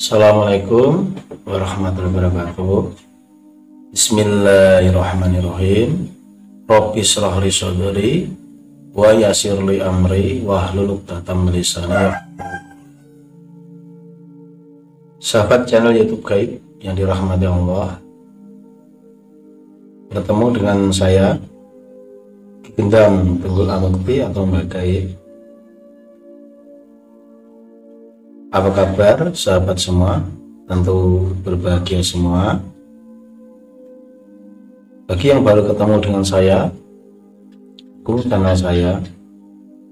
Assalamualaikum warahmatullahi wabarakatuh. Bismillahirrahmanirrahim. Rabbi shrah li sadri wa yassir li amri wahlul 'uqdatam min lisani. Sahabat channel YouTube Gaib yang dirahmati Allah, bertemu dengan saya Gendam Tunggul Amukti atau Mbak Gaib. Apa kabar sahabat semua? Tentu berbahagia semua. Bagi yang baru ketemu dengan saya, channel saya,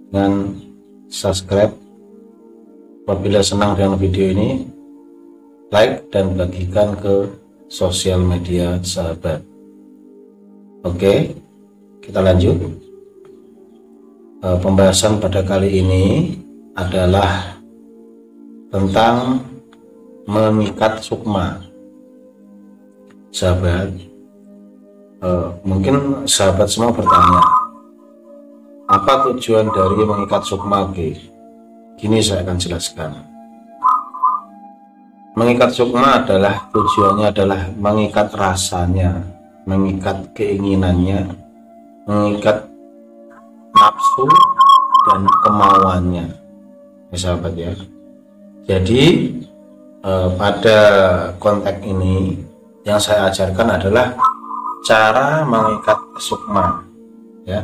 dengan subscribe. Apabila senang dengan video ini, like dan bagikan ke sosial media sahabat. Oke, kita lanjut. Pembahasan pada kali ini adalah tentang mengikat sukma. Sahabat, mungkin sahabat semua bertanya, apa tujuan dari mengikat sukma? Gini saya akan jelaskan. Mengikat sukma adalah tujuannya adalah mengikat rasanya, mengikat keinginannya, mengikat nafsu dan kemauannya, ya sahabat ya. Jadi pada konteks ini yang saya ajarkan adalah cara mengikat sukma, ya.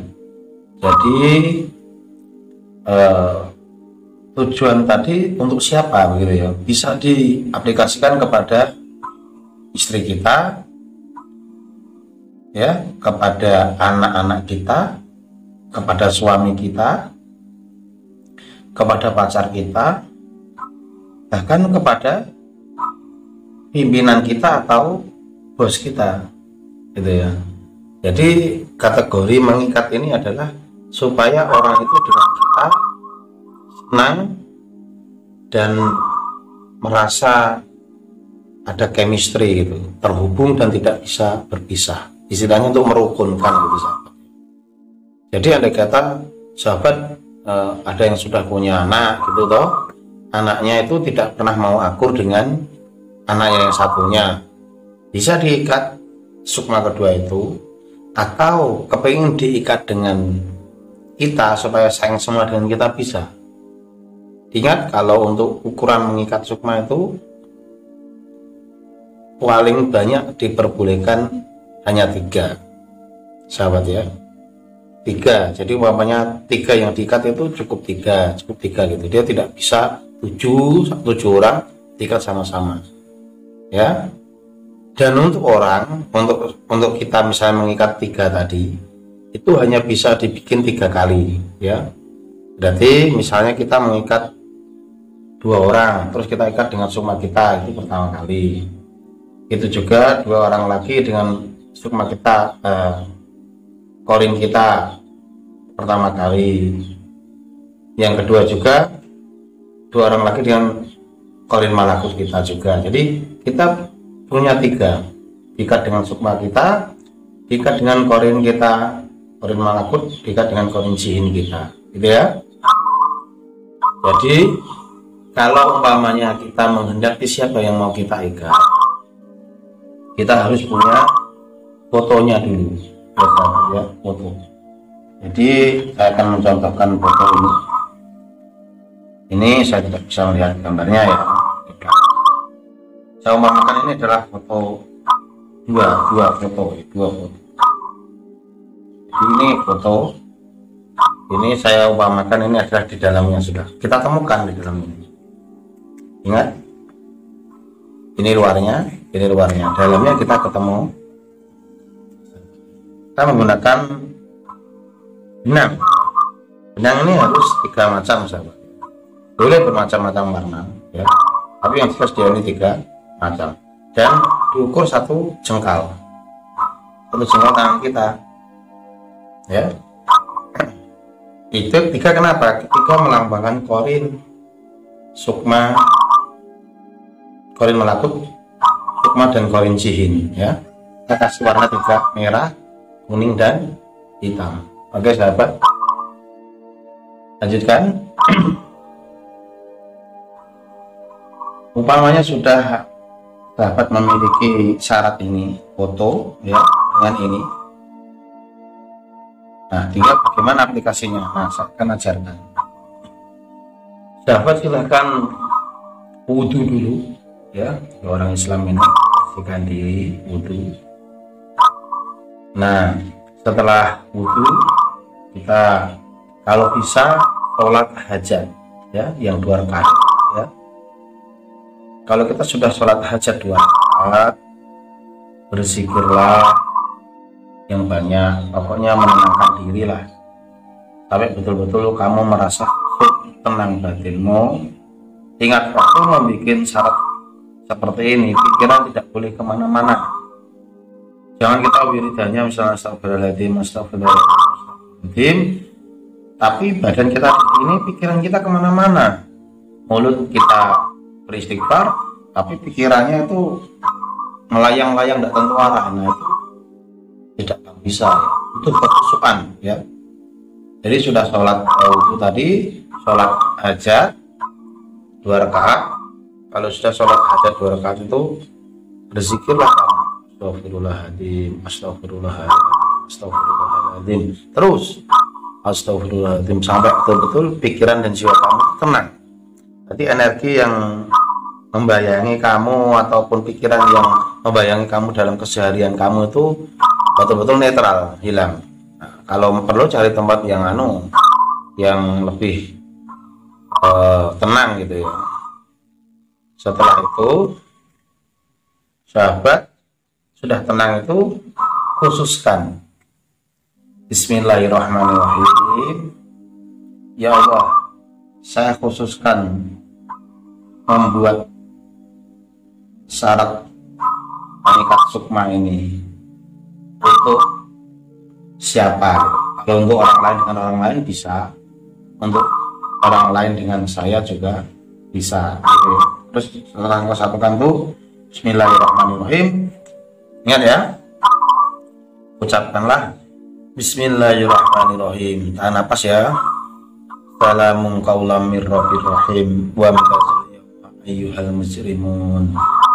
Jadi tujuan tadi untuk siapa begitu ya? Bisa diaplikasikan kepada istri kita, ya, kepada anak-anak kita, kepada suami kita, kepada pacar kita, bahkan kepada pimpinan kita atau bos kita, gitu ya. Jadi kategori mengikat ini adalah supaya orang itu dengan kita senang dan merasa ada chemistry gitu, terhubung dan tidak bisa berpisah. Istilahnya untuk merukunkan gitu sahabat. Jadi andai kata sahabat ada yang sudah punya anak gitu toh, anaknya itu tidak pernah mau akur dengan anaknya yang satunya, bisa diikat sukma kedua itu, atau kepingin diikat dengan kita supaya sayang semua dengan kita, bisa. Ingat, kalau untuk ukuran mengikat sukma itu paling banyak diperbolehkan hanya 3 sahabat ya, 3. Jadi umpamanya 3 yang diikat itu cukup 3 gitu. Dia tidak bisa 7 orang diikat sama-sama, ya. Dan untuk orang, untuk kita misalnya mengikat 3 tadi, itu hanya bisa dibikin 3 kali, ya. Berarti misalnya kita mengikat 2 orang, terus kita ikat dengan sukma kita, itu pertama kali. Itu juga 2 orang lagi dengan sukma kita, korin kita, pertama kali. Yang kedua juga 2 orang lagi dengan korin malakut kita juga. Jadi kita punya 3, diikat dengan sukma kita, diikat dengan korin kita, korin malakut, diikat dengan korin jihin kita, gitu ya. Jadi kalau umpamanya kita menghendaki siapa yang mau kita ikat, kita harus punya fotonya dulu, ya, foto. Jadi saya akan mencontohkan foto ini. Ini saya tidak bisa melihat gambarnya ya. Saya umpamakan ini adalah foto dua foto. Jadi ini foto. Ini saya umpamakan ini adalah di dalamnya, sudah kita temukan di dalam ini. Ingat, ini luarnya, dalamnya kita ketemu. Kita menggunakan benang. Benang ini harus 3 macam sahabat. Boleh bermacam-macam warna, ya. Tapi yang jelas dia ini 3 macam. Dan diukur 1 jengkal. 1 jengkal tangan kita, ya. Itu 3 kenapa? Ketika melambangkan korin, sukma, korin malakut, sukma dan korin jihin, ya. Kita kasih warna 3, merah, kuning dan hitam. Oke sahabat, lanjutkan. Umpamanya sudah dapat memiliki syarat ini, foto ya dengan ini. Nah, tinggal bagaimana aplikasinya. Nah, saya akan ajarkan. Sahabat silahkan wudhu dulu ya, orang Islam ini bersihkan diri, wudhu. Nah, setelah wudhu kita kalau bisa sholat hajat ya, yang 2 rakaat ya. Kalau kita sudah sholat hajat 2 rakaat, berzikirlah yang banyak, pokoknya menenangkan diri lah sampai betul-betul kamu merasa tenang batinmu. Ingat, waktu membuat syarat seperti ini, pikiran tidak boleh kemana-mana. Jangan kita wiridannya misalnya astagfirullahaladzim, astagfirullahaladzim, tapi badan kita ini, pikiran kita kemana-mana. Mulut kita beristighfar, tapi pikirannya itu melayang-layang, tidak tentu arah. Nah, itu tidak bisa ya. Itu kehusuan ya. Jadi sudah sholat wudhu tadi, sholat hajat 2 rakaat. Kalau sudah sholat hajat 2 rakaat itu berzikirlah kamu, astagfirullahaladzim, astagfirullahaladzim, astagfirullahaladzim, terus astagfirullahaladzim sampai betul-betul pikiran dan jiwa kamu tenang. Jadi energi yang membayangi kamu ataupun pikiran yang membayangi kamu dalam keseharian kamu itu betul-betul netral, hilang. Nah, kalau perlu cari tempat yang yang lebih tenang gitu ya. Setelah itu sahabat sudah tenang itu, khususkan Bismillahirrahmanirrahim. Ya Allah, saya khususkan membuat syarat mengikat sukma ini untuk siapa? Kalau untuk orang lain dengan orang lain bisa, untuk orang lain dengan saya juga bisa. Terus setelah kau satukan tuh Bismillahirrahmanirrahim, ingat ya, ucapkanlah Bismillahirrahmanirrahim, tahan napas ya. Salamun qaulam mir rabbir rahim wa mutazil ya ayyuhal mujrimun.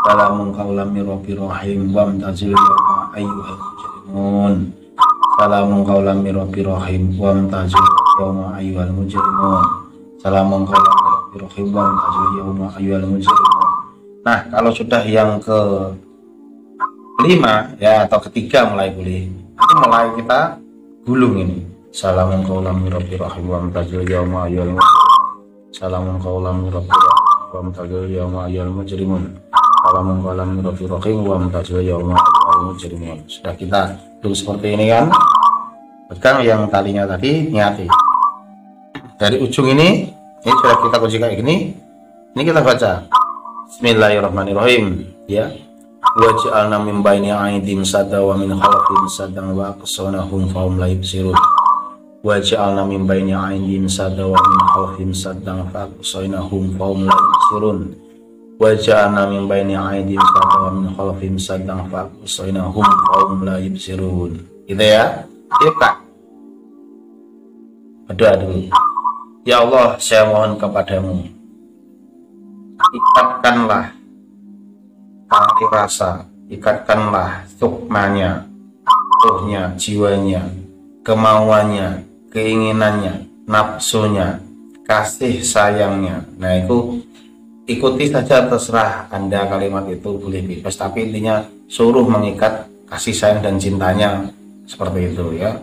Salamun qaulam mir rabbir rahim wa mutazil ya ayyuhal mujrimun. Salamun qaulam mir rabbir rahim wa mutazil ya ayyuhal mujrimun. Salamun qaulam mir rabbir rahim wa mutazil ya ayyuhal mujrimun. Nah, kalau sudah yang kelima ya atau ketiga mulai boleh, itu mulai kita gulung ini. Salamun qaulam mir rabbir rahim wa mutazil yauma ayyul mujrimun. Salamun qaulam mir rabbir rahim wa mutazil yauma ayyul mujrimun. Salamun qaulam mir rabbir rahim wa mutazil yauma ayyul mujrimun. Sudah kita dulu seperti ini kan. Pegang yang talinya tadi, niati. Dari ujung ini sudah kita kunci kayak gini. Ini kita baca Bismillahirrahmanirrahim ya. Waj'alna min baini aydihim sadda wa min khalfihim saddan wa aqsawnahum fahum la yubsirun. Waj'alna min baini aydihim sadda wa min khalfihim saddan fa aqsawnahum fahum la yubsirun. Waj'alna min baini aydihim sadda wa min khalfihim saddan fa aqsawnahum fahum la yubsirun. Gitu ya. Kita berdoa dulu. Ya Allah, saya mohon kepadamu, ikatkanlah tali rasa, ikatkanlah sukmanya, ruhnya, jiwanya, kemauannya, keinginannya, nafsunya, kasih sayangnya. Nah, itu ikuti saja, terserah Anda kalimat itu, boleh bebas, tapi intinya suruh mengikat kasih sayang dan cintanya seperti itu ya.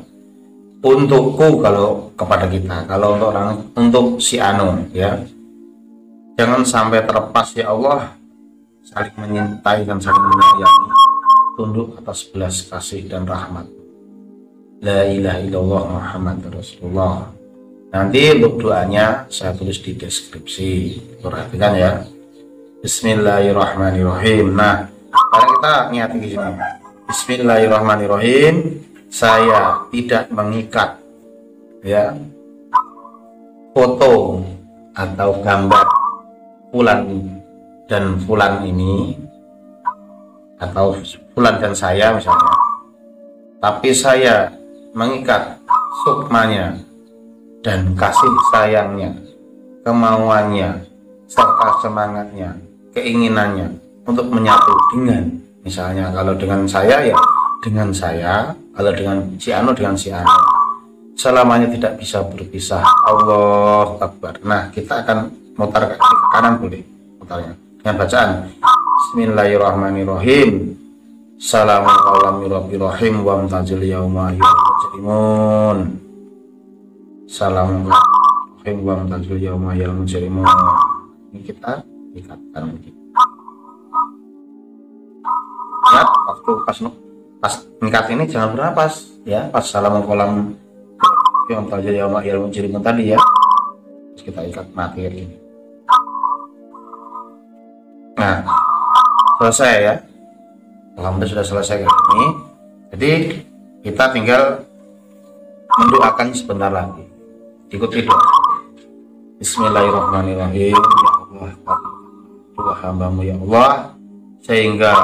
Untukku kalau kepada kita, kalau untuk orang, untuk si anu ya, jangan sampai terlepas ya Allah, saling menyintai dan saling menyayangi, tunduk atas belas kasih dan rahmat. La ilaha illallah Muhammad Rasulullah. Nanti untuk doanya saya tulis di deskripsi, perhatikan ya. Bismillahirrahmanirrahim. Nah, sekarang kita niati di sini. Bismillahirrahmanirrahim. Saya tidak mengikat ya foto atau gambar fulan dan fulan ini, atau fulan dan saya misalnya, tapi saya mengikat sukmanya dan kasih sayangnya, kemauannya, serta semangatnya, keinginannya untuk menyatu dengan, misalnya kalau dengan saya ya dengan saya, kalau dengan si anu dengan si anu, selamanya tidak bisa berpisah. Allahu Akbar. Nah, kita akan mutar ke kanan, boleh mutarnya dengan bacaan Bismillahirrahmanirrahim. Assalamualaikum warahmatullahi wabarakatuh. Wa amtazil yauma ayyuhal mujrimun. Assalamualaikum wa amtazil yauma ayyuhal mujrimun. Ini kita ikatkan begitu. Ingat waktu pas mengikat ini jangan pernah pas ya, pas Assalamualaikum yang terjadi yauma ayyuhal mujrimun tadi ya. Terus kita ikat mati ini. Nah, selesai ya. Alhamdulillah sudah selesai kayak ini. Jadi kita tinggal mendoakan sebentar lagi. Ikuti doa. Bismillahirrahmanirrahim. Ya Allah, doa hambamu ya Allah, sehingga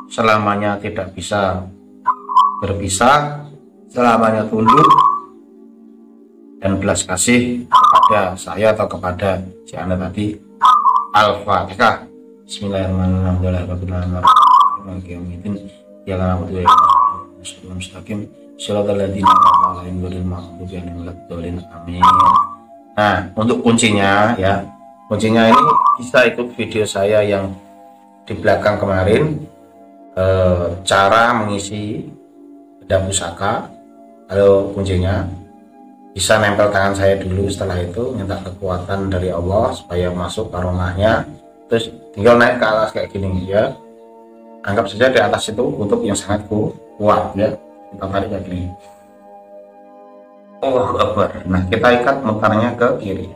selamanya tidak bisa berpisah, selamanya tunduk dan belas kasih kepada saya atau kepada si Anda tadi. Al-Fatihah. Bismillahirrahmanirrahim. Ya kan aku ya mustaqim shiratal ladzina an'amta 'alaihim ghairil maghdubi 'alaihim waladdallin. Amin. Nah, untuk kuncinya ya, kuncinya ini bisa ikut video saya yang di belakang kemarin, cara mengisi benda pusaka. Kalau kuncinya bisa nempel tangan saya dulu, setelah itu minta kekuatan dari Allah supaya masuk karomahnya, terus tinggal naik ke atas kayak gini ya. Anggap saja di atas itu untuk yang sangat kuat ya, kita tarik kayak gini. Allahu Akbar. Nah, kita ikat mutarnya ke kiri.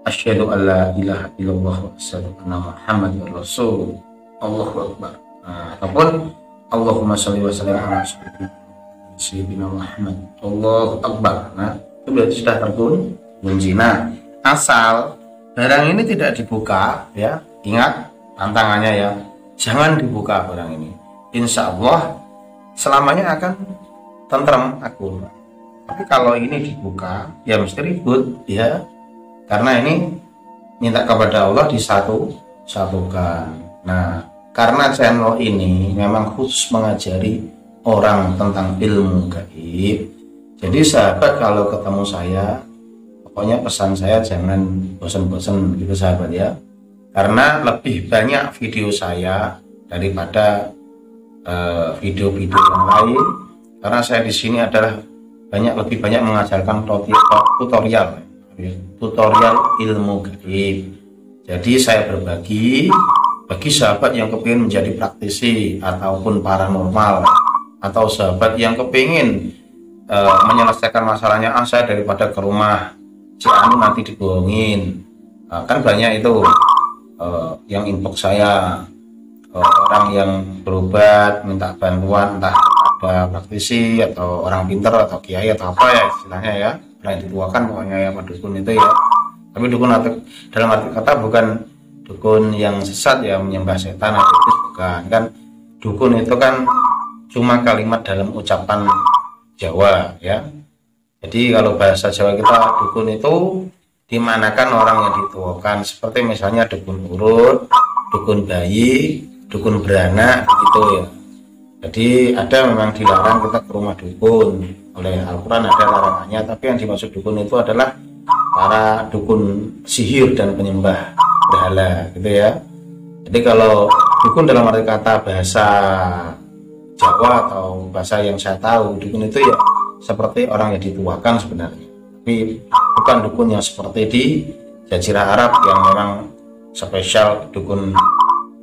Asyhadu alla ilaha illallah wa asyhadu anna Muhammadar Rasul. Allahu Akbar. Nah, ataupun Allahumma sholli wa sallim ala sayyidina Muhammad. Allahu Akbar. Nah, itu berarti sudah terkunci. Nah, asal barang ini tidak dibuka ya, ingat tantangannya ya, jangan dibuka barang ini. Insya Allah selamanya akan tentrem aku. Tapi kalau ini dibuka ya mesti ribut ya, karena ini minta kepada Allah disatukan. Nah, karena channel ini memang khusus mengajari orang tentang ilmu gaib, jadi sahabat kalau ketemu saya, pokoknya pesan saya jangan bosan-bosan gitu sahabat ya, karena lebih banyak video saya daripada video-video yang lain, karena saya di sini adalah lebih banyak mengajarkan tutorial ilmu gaib. Jadi saya berbagi bagi sahabat yang kepingin menjadi praktisi ataupun paranormal, atau sahabat yang kepingin menyelesaikan masalahnya, saya daripada ke rumah si anu nanti dibohongin. Kan banyak itu yang inbox saya, orang yang berobat minta bantuan, entah ada praktisi atau orang pinter atau kiai atau apa ya istilahnya ya, orang yang dituakan pokoknya ya, Pak Dukun itu ya. Tapi dukun dalam arti kata bukan dukun yang sesat ya, menyembah setan atau itu bukan. Kan dukun itu kan cuma kalimat dalam ucapan Jawa ya. Jadi kalau bahasa Jawa kita dukun itu dimanakan orang yang dituakan, seperti misalnya dukun urut, dukun bayi, dukun beranak gitu ya. Jadi ada memang dilarang kita ke rumah dukun, oleh Al-Quran ada larangannya, tapi yang dimaksud dukun itu adalah para dukun sihir dan penyembah berhala gitu ya. Jadi kalau dukun dalam arti kata bahasa Jawa atau bahasa yang saya tahu, dukun itu ya seperti orang yang dituakan sebenarnya, tapi bukan dukun yang seperti di Jazirah Arab yang memang spesial dukun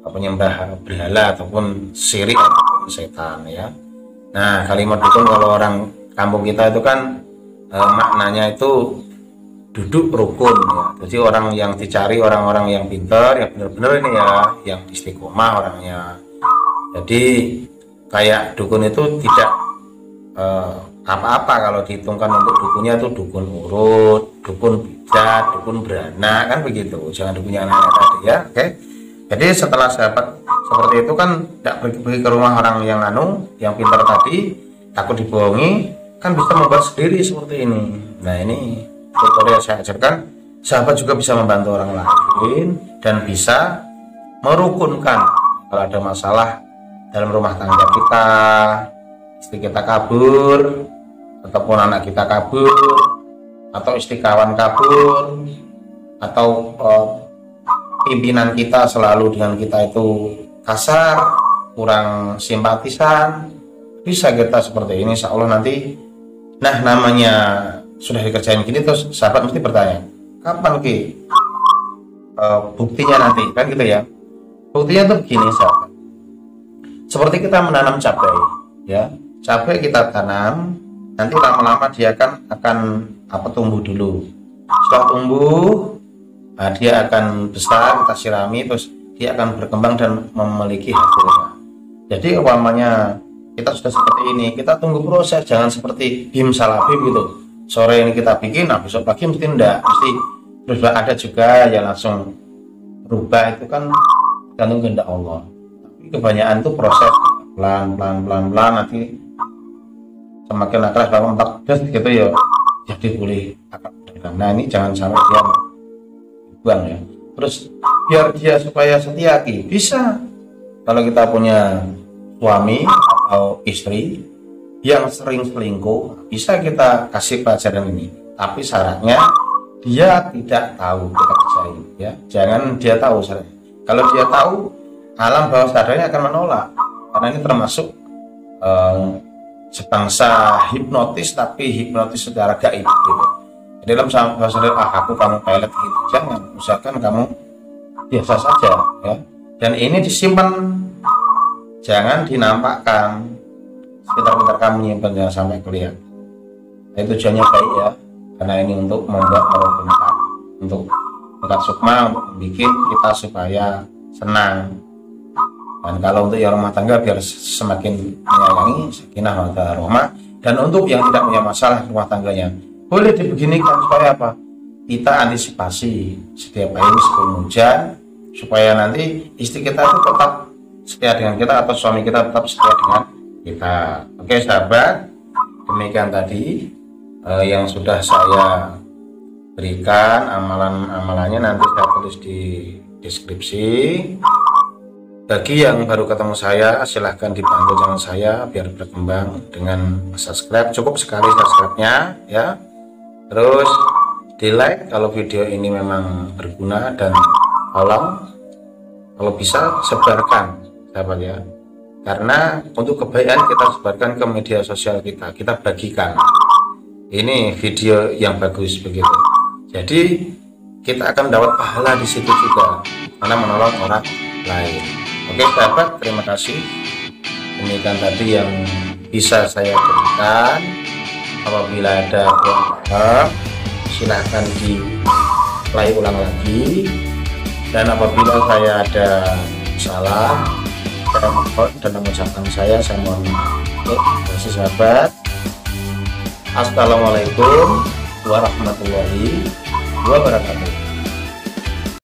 penyembah berhala ataupun syirik ataupun setan ya. Nah, kalimat dukun kalau orang kampung kita itu kan maknanya itu duduk rukun ya. Jadi orang yang dicari orang-orang yang pintar, yang benar-benar ini ya, yang istiqomah orangnya. Jadi kayak dukun itu tidak apa-apa kalau dihitungkan untuk dukunnya itu dukun urut, dukun pijat, dukun beranak kan begitu. Jangan dukunnya anak-anak tadi ya, oke. Jadi setelah sahabat seperti itu kan tidak pergi ke rumah orang yang yang pintar tadi, takut dibohongi, kan bisa membuat sendiri seperti ini. Nah, ini tutorial saya ajarkan, sahabat juga bisa membantu orang lain dan bisa merukunkan. Kalau ada masalah dalam rumah tangga kita, istri kita kabur, ataupun anak kita kabur, atau istri kawan kabur, atau pimpinan kita selalu dengan kita itu kasar, kurang simpatisan, bisa kita seperti ini, insya Allah nanti. Nah, namanya sudah dikerjain gini, terus sahabat mesti bertanya, kapan Ki buktinya nanti, kan gitu ya. Buktinya tuh begini sahabat, seperti kita menanam cabai ya, cabai kita tanam, nanti lama-lama dia akan tumbuh dulu. Setelah tumbuh, nah, dia akan besar, kita sirami, terus dia akan berkembang dan memiliki hasilnya. Jadi umpamanya kita sudah seperti ini, kita tunggu proses, jangan seperti bim salah bim gitu. Sore ini kita bikin, nah besok pagi mesti enggak, mesti terus. Ada juga yang langsung berubah, itu kan tergantung kehendak Allah. Tapi kebanyakan itu proses pelan nanti semakin keras bangun 14 gitu ya, jadi boleh akad. Nah ini jangan sampai dia buang ya. Terus biar dia supaya setia, bisa kalau kita punya suami atau istri yang sering selingkuh, bisa kita kasih pelajaran ini, tapi syaratnya dia tidak tahu kita kerjain ya, jangan dia tahu syaratnya. Kalau dia tahu, alam bawah sadarnya akan menolak, karena ini termasuk sebangsa hipnotis, tapi hipnotis secara gaib gitu. Di dalam bawah sadar, aku kamu pelet gitu, jangan, usahakan kamu biasa saja ya. Dan ini disimpan, jangan dinampakkan. Sekitar kamu nyimpan, jangan sampai kelihatan. Nah, tujuannya baik ya, karena ini untuk membuat merukunkan, untuk dekat sukma, untuk membuat kita supaya senang. Dan kalau untuk yang rumah tangga biar semakin menyayangi, sakinah mawaddah warahmah. Dan untuk yang tidak punya masalah rumah tangganya, boleh dibeginikan supaya apa? Kita antisipasi setiap hari sebelum hujan, supaya nanti istri kita itu tetap setia dengan kita, atau suami kita tetap setia dengan kita. Oke sahabat, demikian tadi yang sudah saya berikan amalan-amalannya, nanti saya tulis di deskripsi. Bagi yang baru ketemu saya, silahkan dibantu channel saya biar berkembang dengan subscribe. Cukup sekali subscribe-nya ya. Terus di like kalau video ini memang berguna, dan tolong kalau bisa sebarkan sahabat ya, karena untuk kebaikan kita sebarkan ke media sosial kita bagikan ini video yang bagus begitu. Jadi kita akan dapat pahala di situ juga, karena menolong orang lain. Oke sahabat, terima kasih. Demikian tadi yang bisa saya berikan. Apabila ada kurang, silahkan di play ulang lagi. Dan apabila saya ada salah, saya mohon dalam ucapan saya mohon maaf. Terima kasih sahabat. Assalamualaikum warahmatullahi wabarakatuh.